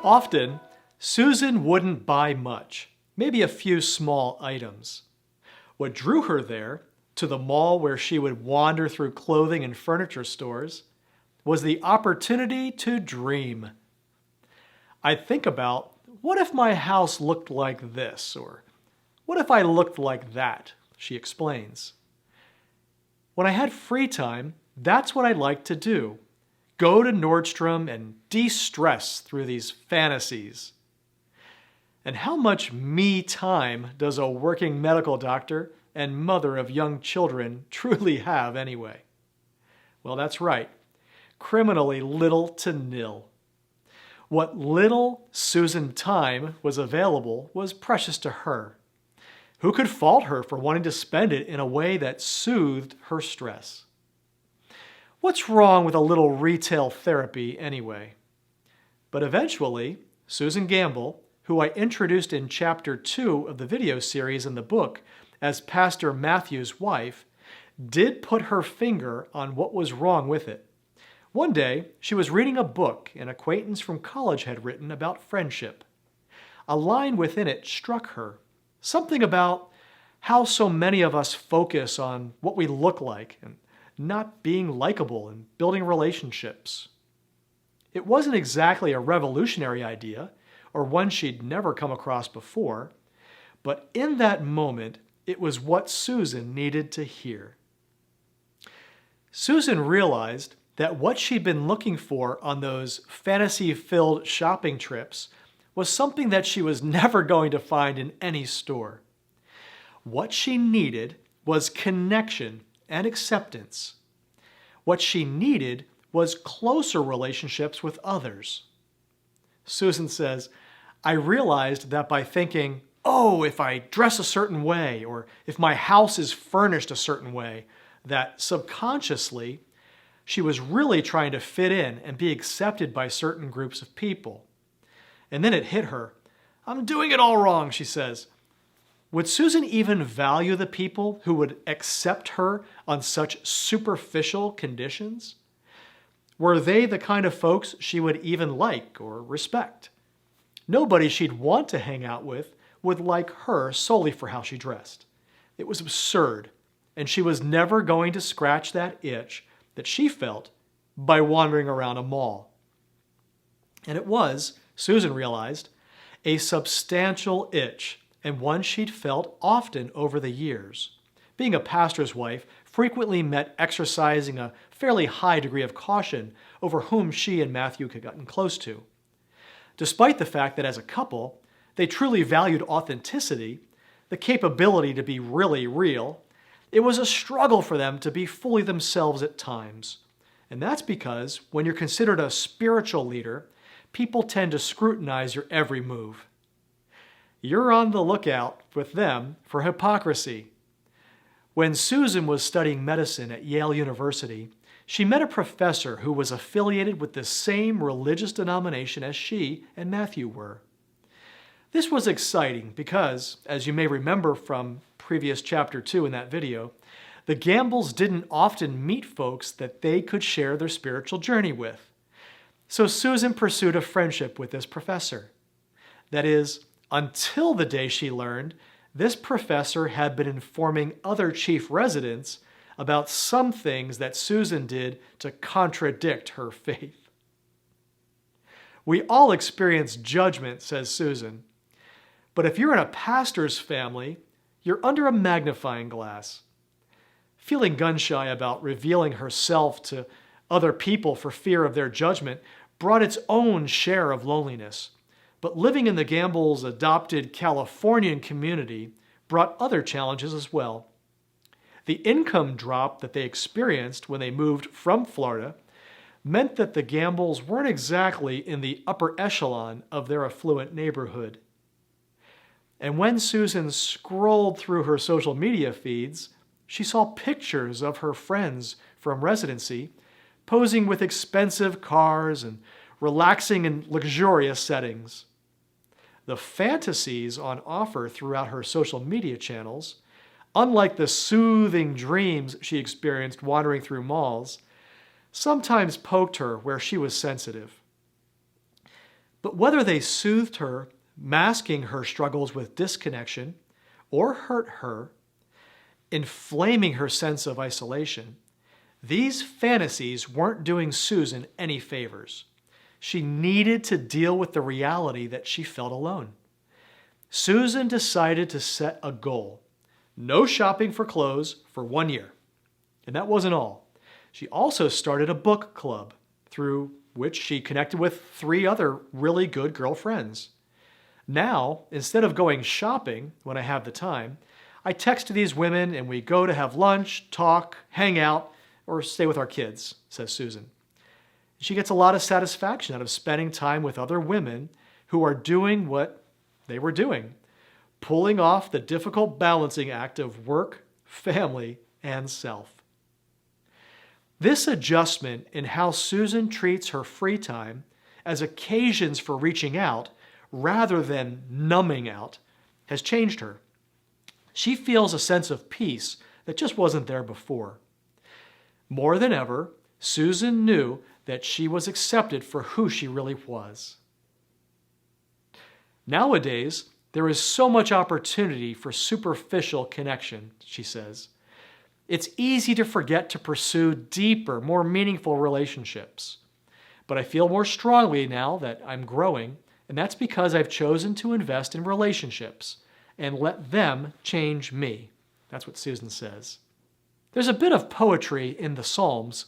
Often, Susan wouldn't buy much, maybe a few small items. What drew her there, to the mall where she would wander through clothing and furniture stores, was the opportunity to dream. I'd think about, what if my house looked like this, or what if I looked like that, she explains. When I had free time, that's what I liked to do. Go to Nordstrom and de-stress through these fantasies. And how much me time does a working medical doctor and mother of young children truly have anyway? Well, that's right. Criminally little to nil. What little Susan time was available was precious to her. Who could fault her for wanting to spend it in a way that soothed her stress? What's wrong with a little retail therapy anyway? But eventually, Susan Gamble, who I introduced in Chapter 2 of the video series in the book as Pastor Matthew's wife, did put her finger on what was wrong with it. One day, she was reading a book an acquaintance from college had written about friendship. A line within it struck her, something about how so many of us focus on what we look like and not being likable and building relationships. It wasn't exactly a revolutionary idea, or one she'd never come across before, but in that moment, it was what Susan needed to hear. Susan realized that what she'd been looking for on those fantasy-filled shopping trips was something that she was never going to find in any store. What she needed was connection and acceptance. What she needed was closer relationships with others. Susan says, I realized that by thinking, oh, if I dress a certain way, or if my house is furnished a certain way, that subconsciously she was really trying to fit in and be accepted by certain groups of people. And then it hit her. I'm doing it all wrong, she says. Would Susan even value the people who would accept her on such superficial conditions? Were they the kind of folks she would even like or respect? Nobody she'd want to hang out with would like her solely for how she dressed. It was absurd, and she was never going to scratch that itch that she felt by wandering around a mall. And it was, Susan realized, a substantial itch, and one she'd felt often over the years. Being a pastor's wife frequently meant exercising a fairly high degree of caution over whom she and Matthew had gotten close to. Despite the fact that as a couple, they truly valued authenticity, the capability to be really real, it was a struggle for them to be fully themselves at times. And that's because when you're considered a spiritual leader, people tend to scrutinize your every move. You're on the lookout with them for hypocrisy. When Susan was studying medicine at Yale University, she met a professor who was affiliated with the same religious denomination as she and Matthew were. This was exciting because, as you may remember from previous chapter 2 in that video, the Gambles didn't often meet folks that they could share their spiritual journey with. So Susan pursued a friendship with this professor. That is, until the day she learned this professor had been informing other chief residents about some things that Susan did to contradict her faith. We all experience judgment, says Susan. But if you're in a pastor's family, you're under a magnifying glass. Feeling gun-shy about revealing herself to other people for fear of their judgment brought its own share of loneliness. But living in the Gambles' adopted Californian community brought other challenges as well. The income drop that they experienced when they moved from Florida meant that the Gambles weren't exactly in the upper echelon of their affluent neighborhood. And when Susan scrolled through her social media feeds, she saw pictures of her friends from residency posing with expensive cars and relaxing in luxurious settings. The fantasies on offer throughout her social media channels, unlike the soothing dreams she experienced wandering through malls, sometimes poked her where she was sensitive. But whether they soothed her, masking her struggles with disconnection, or hurt her, inflaming her sense of isolation, these fantasies weren't doing Susan any favors. She needed to deal with the reality that she felt alone. Susan decided to set a goal: no shopping for clothes for 1 year. And that wasn't all. She also started a book club through which she connected with 3 other really good girlfriends. Now, instead of going shopping when I have the time, I text these women and we go to have lunch, talk, hang out, or stay with our kids, says Susan. She gets a lot of satisfaction out of spending time with other women who are doing what they were doing, pulling off the difficult balancing act of work, family, and self. This adjustment in how Susan treats her free time as occasions for reaching out rather than numbing out has changed her. She feels a sense of peace that just wasn't there before. More than ever, Susan knew that she was accepted for who she really was. Nowadays, there is so much opportunity for superficial connection, she says. It's easy to forget to pursue deeper, more meaningful relationships. But I feel more strongly now that I'm growing, and that's because I've chosen to invest in relationships and let them change me. That's what Susan says. There's a bit of poetry in the Psalms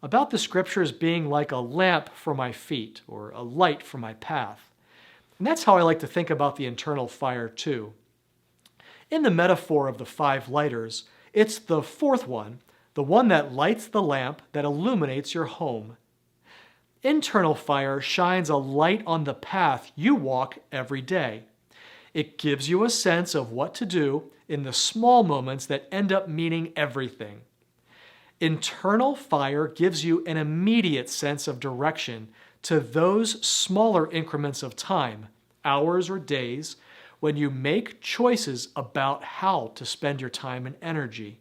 about the scriptures being like a lamp for my feet or a light for my path. And that's how I like to think about the internal fire too. In the metaphor of the 5 lighters, it's the 4th one, the one that lights the lamp that illuminates your home. Internal fire shines a light on the path you walk every day. It gives you a sense of what to do in the small moments that end up meaning everything. Internal fire gives you an immediate sense of direction to those smaller increments of time, hours or days, when you make choices about how to spend your time and energy.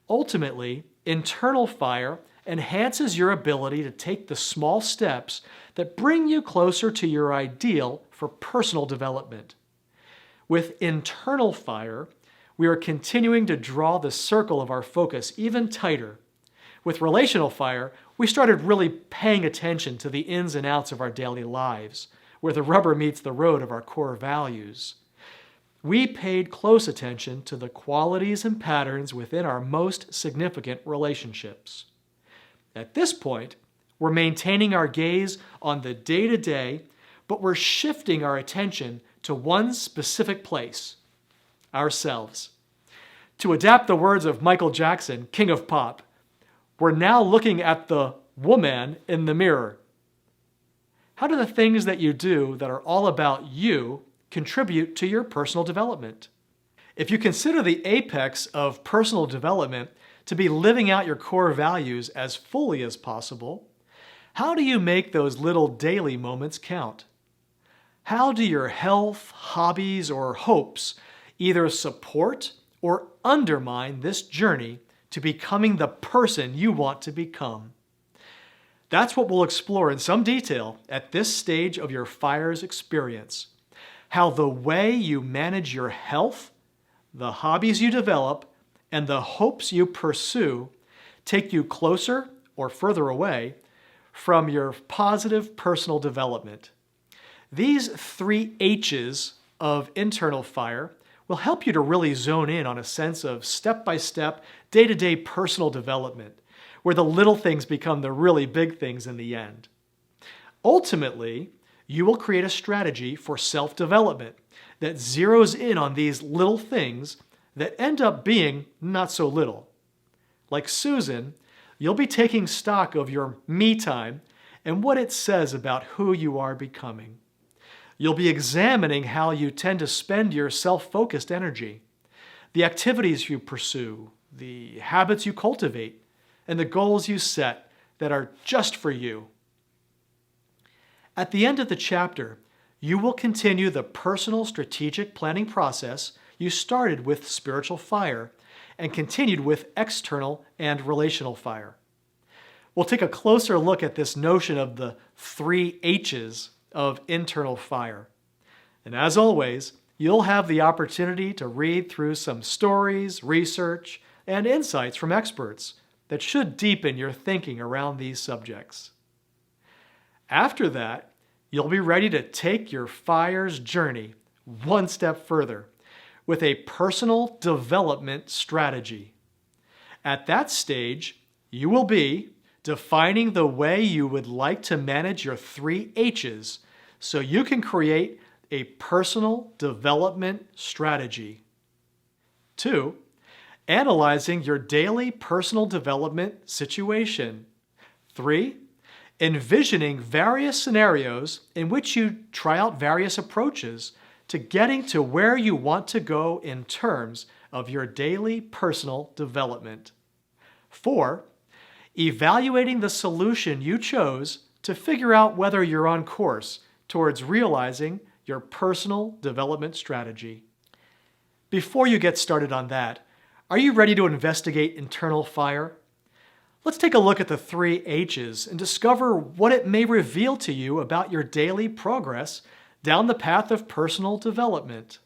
Ultimately, internal fire enhances your ability to take the small steps that bring you closer to your ideal for personal development. With internal fire, we are continuing to draw the circle of our focus even tighter. With relational fire, we started really paying attention to the ins and outs of our daily lives, where the rubber meets the road of our core values. We paid close attention to the qualities and patterns within our most significant relationships. At this point, we're maintaining our gaze on the day-to-day, but we're shifting our attention to one specific place: ourselves. To adapt the words of Michael Jackson, King of Pop, we're now looking at the woman in the mirror. How do the things that you do that are all about you contribute to your personal development? If you consider the apex of personal development to be living out your core values as fully as possible, how do you make those little daily moments count? How do your health, hobbies, or hopes either support or undermine this journey to becoming the person you want to become? That's what we'll explore in some detail at this stage of your F.I.R.E.S experience. How the way you manage your health, the hobbies you develop, and the hopes you pursue take you closer or further away from your positive personal development. These 3 H's of internal fire will help you to really zone in on a sense of step-by-step, day-to-day personal development, where the little things become the really big things in the end. Ultimately, you will create a strategy for self-development that zeroes in on these little things that end up being not so little. Like Susan, you'll be taking stock of your me time and what it says about who you are becoming. You'll be examining how you tend to spend your self-focused energy, the activities you pursue, the habits you cultivate, and the goals you set that are just for you. At the end of the chapter, you will continue the personal strategic planning process you started with spiritual fire and continued with external and relational fire. We'll take a closer look at this notion of the 3 H's of internal fire. And as always, you'll have the opportunity to read through some stories, research, and insights from experts that should deepen your thinking around these subjects. After that, you'll be ready to take your FIRES journey one step further with a personal development strategy. At that stage, you will be defining the way you would like to manage your 3 H's so you can create a personal development strategy. 2, analyzing your daily personal development situation. 3, envisioning various scenarios in which you try out various approaches to getting to where you want to go in terms of your daily personal development. 4, evaluating the solution you chose to figure out whether you're on course towards realizing your personal development strategy. Before you get started on that, are you ready to investigate internal fire? Let's take a look at the 3 H's and discover what it may reveal to you about your daily progress down the path of personal development.